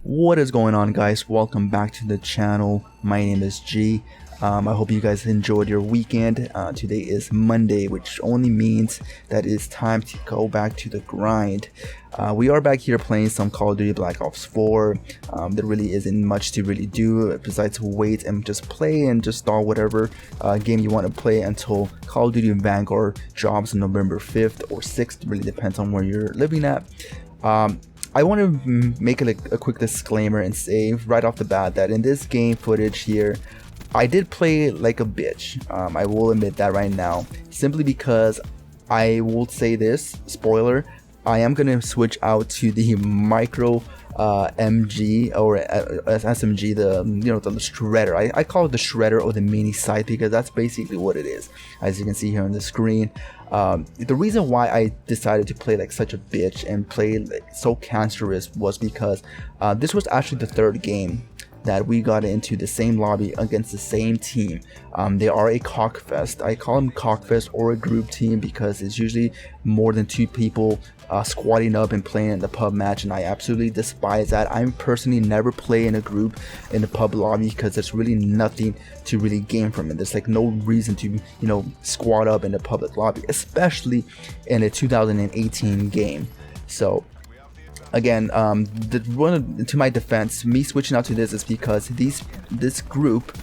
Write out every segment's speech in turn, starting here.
What is going on, guys? Welcome back to the channel. My name is G. I hope you guys enjoyed your weekend. Today is Monday, which only means that it's time to go back to the grind. We are back here playing some Call of Duty Black Ops 4. There really isn't much to really do besides wait and just play and just start whatever game you want to play until Call of Duty Vanguard drops on November 5th or 6th. It really depends on where you're living at. I want to make a quick disclaimer and say right off the bat that in this game footage here, I did play like a bitch. I will admit that right now, simply because I will say this, spoiler, I am going to switch out to the Micromg or SMG, the shredder. I call it the shredder or the mini sight because that's basically what it is, as you can see here on the screen. The reason why I decided to play like such a bitch and play like so cancerous was because this was actually the third game that we got into the same lobby against the same team. They are a cockfest. I call them cockfest or a group team because it's usually more than two people squatting up and playing in the pub match, and I absolutely despise that. I personally never play in a group in the pub lobby because there's really nothing to really gain from it. There's like no reason to squat up in the public lobby, especially in a 2018 game. So again, to my defense, me switching out to this is because this group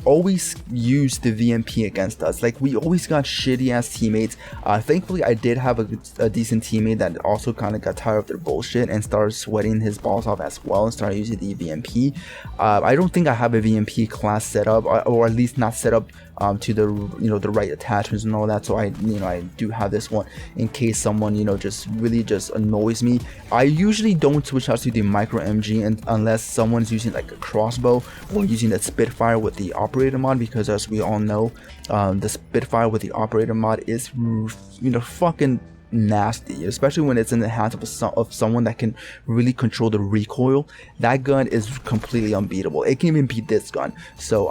always used the VMP against us. Like, we always got shitty ass teammates. Thankfully I did have a decent teammate that also kind of got tired of their bullshit and started sweating his balls off as well and started using the VMP. I don't think I have a VMP class set up, or at least not set up to the the right attachments and all that, so I do have this one in case someone just really annoys me. I usually don't switch out to the Micromg unless someone's using like a crossbow or using the Spitfire with the operator mod, because as we all know, the Spitfire with the operator mod is fucking nasty, especially when it's in the hands of someone that can really control the recoil. That gun is completely unbeatable. It can even beat this gun. So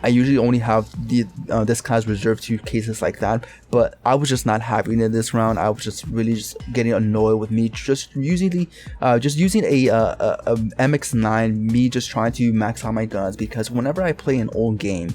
I usually only have this class reserved to cases like that, but I was just not happy in this round. I was just really getting annoyed with me just using a MX9, me just trying to max out my guns, because whenever I play an old game,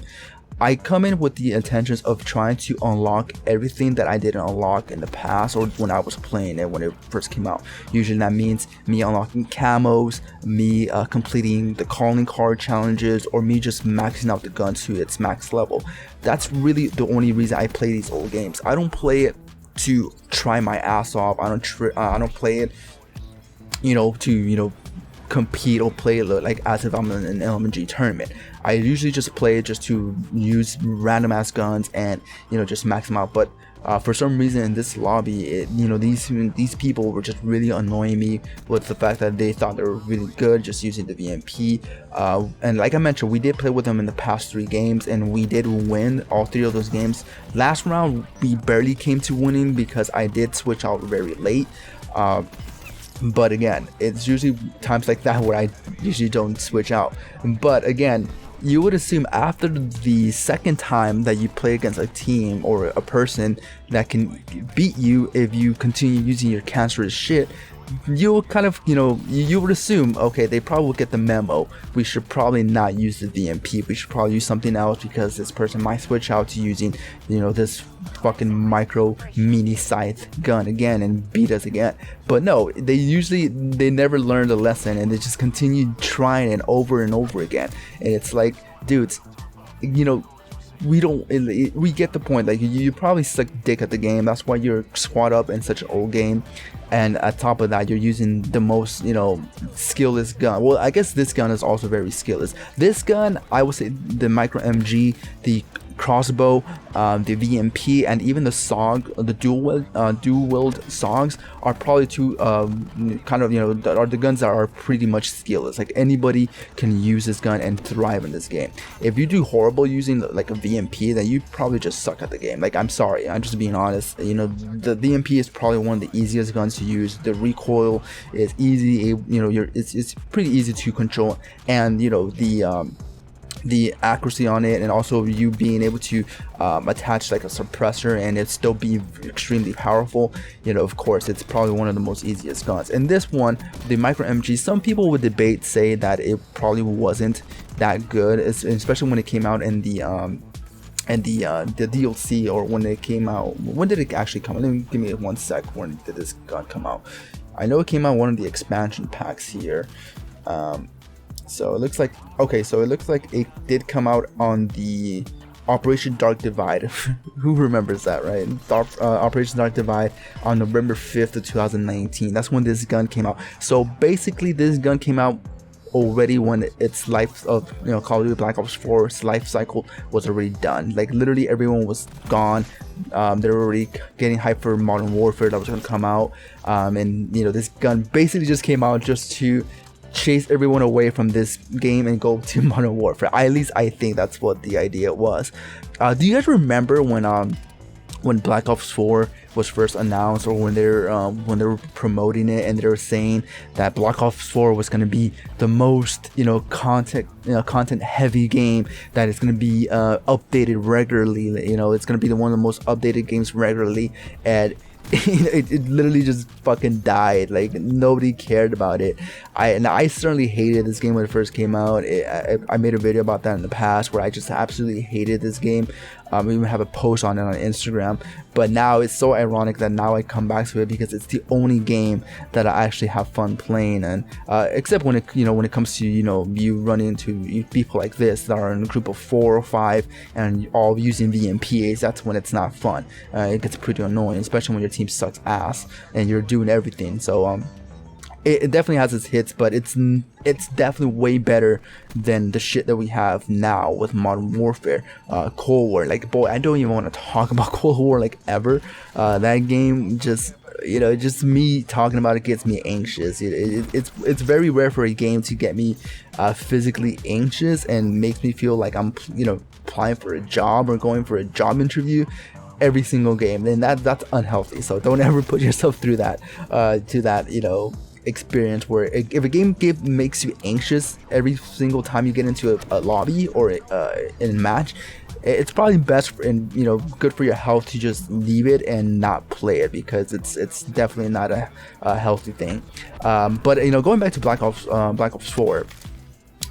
I come in with the intentions of trying to unlock everything that I didn't unlock in the past or when I was playing it when it first came out. Usually that means me unlocking camos, me completing the calling card challenges, or me just maxing out the gun to its max level. That's really the only reason I play these old games. I don't play it to try my ass off. I don't play it to compete or play like as if I'm in an LMG tournament. I usually just play it just to use random ass guns and just max them out. But for some reason in this lobby, these people were just really annoying me with the fact that they thought they were really good just using the VMP. And like I mentioned, we did play with them in the past 3 games and we did win all 3 of those games. Last round we barely came to winning because I did switch out very late. But again, it's usually times like that where I usually don't switch out. But again, you would assume after the second time that you play against a team or a person that can beat you if you continue using your cancerous shit, you'll kind of you would assume, okay, they probably will get the memo. We should probably not use the VMP. We should probably use something else because this person might switch out to using this fucking micro mini scythe gun again and beat us again. But no, they never learn the lesson and they just continue trying it over and over again. And it's like, dudes, we get the point. Like, you probably suck dick at the game. That's why you're squat up in such an old game, and at top of that you're using the most skillless gun. Well, I guess this gun is also very skillless. This gun, I would say the Micromg, the crossbow, the VMP, and even the SOG, the dual wield SOGs are probably two kind of are the guns that are pretty much skillless. Like, anybody can use this gun and thrive in this game. If you do horrible using like a VMP, then you probably just suck at the game. Like, I'm sorry, I'm just being honest. The VMP is probably one of the easiest guns to use. The recoil is easy. It's pretty easy to control, and the accuracy on it, and also you being able to attach like a suppressor and it still be extremely powerful, you know, of course it's probably one of the most easiest guns. And this one, the Micromg, some people would debate, say that it probably wasn't that good, especially when it came out in the DLC, or when it came out. When did it actually come out? Let me, give me 1 sec. When did this gun come out? I know it came out one of the expansion packs here. So it looks like, okay, so it looks like it did come out on the Operation Dark Divide. Who remembers that, right? Operation Dark Divide on November 5th of 2019. That's when this gun came out. So basically this gun came out already when its life of, you know, Call of Duty Black Ops 4's life cycle was already done. Like literally everyone was gone. They were already getting hyped for Modern Warfare that was going to come out, and you know, this gun basically just came out just to chase everyone away from this game and go to Modern Warfare. At least I think that's what the idea was. Do you guys remember when Black Ops 4 was first announced, or when they were promoting it, and they were saying that Black Ops 4 was going to be the most, you know, content heavy game, that it's going to be updated regularly, you know, it's going to be one of the most updated games regularly, and it literally just fucking died. Like nobody cared about it. I certainly hated this game when it first came out. I made a video about that in the past where I just absolutely hated this game. I even have a post on it on Instagram. But now it's so ironic that now I come back to it, because it's the only game that I actually have fun playing. And except when it comes to, you know, you run into people like this that are in a group of 4 or 5 and all using VMPAs, that's when it's not fun. It gets pretty annoying, especially when your team sucks ass and you're doing everything. So it definitely has its hits, but it's definitely way better than the shit that we have now with Modern Warfare. Cold War, like, boy, I don't even want to talk about Cold War like ever. That game just, you know, just me talking about it gets me anxious. It's very rare for a game to get me physically anxious and makes me feel like I'm, you know, applying for a job or going for a job interview every single game. Then that's unhealthy. So don't ever put yourself through that to that, you know, experience where if a game makes you anxious every single time you get into a lobby or in a match, it's probably best and, you know, good for your health to just leave it and not play it, because it's definitely not a healthy thing. But you know, going back to Black Ops 4,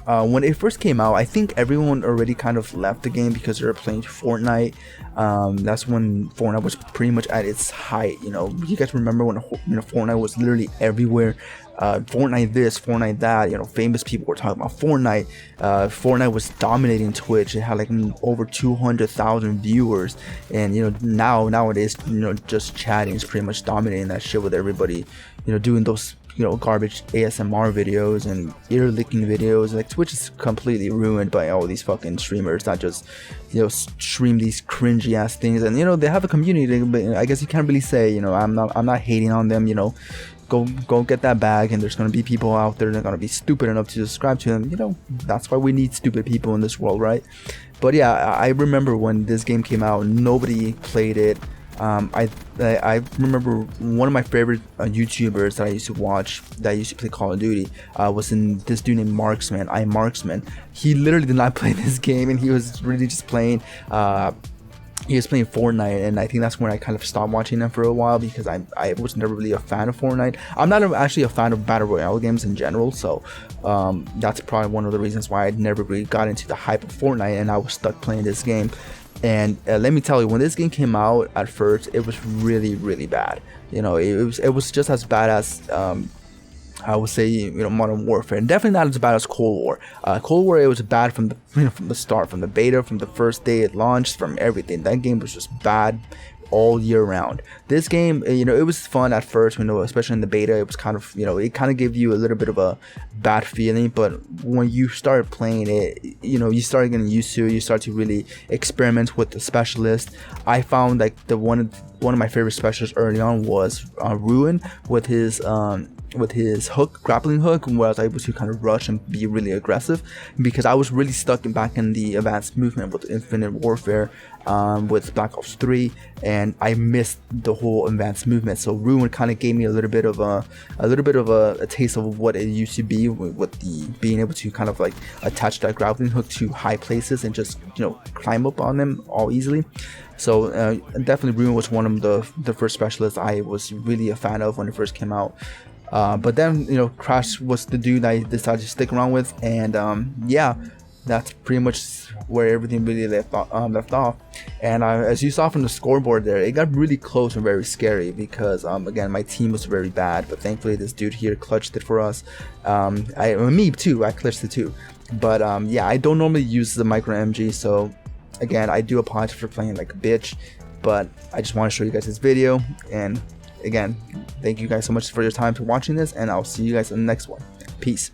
when it first came out, I think everyone already kind of left the game because they were playing Fortnite. That's when Fortnite was pretty much at its height. You know, you guys remember when, you know, Fortnite was literally everywhere. Fortnite this, Fortnite that. You know, famous people were talking about Fortnite. Fortnite was dominating Twitch. It had like over 200,000 viewers, and you know, nowadays, you know, just chatting is pretty much dominating that shit, with everybody, you know, doing those, you know, garbage ASMR videos and ear licking videos. Like Twitch is completely ruined by all these fucking streamers that just, you know, stream these cringy ass things. And you know, they have a community, but I guess you can't really say, you know, I'm not hating on them. You know, go get that bag, and there's gonna be people out there that are gonna be stupid enough to subscribe to them. You know, that's why we need stupid people in this world, right? But yeah, I remember when this game came out, nobody played it. I remember one of my favorite YouTubers that I used to watch, that used to play Call of Duty, was in this dude named Marksman. He literally did not play this game, and he was really just playing Fortnite, and I think that's when I kind of stopped watching him for a while, because I was never really a fan of Fortnite. I'm not actually a fan of Battle Royale games in general, so that's probably one of the reasons why I never really got into the hype of Fortnite, and I was stuck playing this game. And let me tell you, when this game came out at first, it was really, really bad. You know, it was just as bad as I would say, you know, Modern Warfare, and definitely not as bad as Cold War. Cold War, it was bad from the start, from the beta, from the first day it launched, from everything. That game was just bad all year round. This game, you know, it was fun at first, you know, especially in the beta. It was kind of, you know, it kind of gave you a little bit of a bad feeling, but when you started playing it, you know, you started getting used to it. You start to really experiment with the specialist. I found like one of my favorite specialists early on was Ruin, with his hook, grappling hook, where I was able to kind of rush and be really aggressive, because I was really stuck back in the advanced movement with Infinite Warfare, with Black Ops 3, and I missed the whole advanced movement. So Ruin kind of gave me a little bit of a taste of what it used to be with the being able to kind of like attach that grappling hook to high places and just, you know, climb up on them all easily. So definitely Ruin was one of the first specialists I was really a fan of when it first came out. But then, you know, Crash was the dude I decided to stick around with, and yeah, that's pretty much where everything really left off. And as you saw from the scoreboard there, it got really close and very scary, because again, my team was very bad, but thankfully this dude here clutched it for us. Me too, I clutched it too. But yeah, I don't normally use the Micromg, so again, I do apologize for playing like a bitch, but I just want to show you guys this video. And again, thank you guys so much for your time for watching this, and I'll see you guys in the next one. Peace.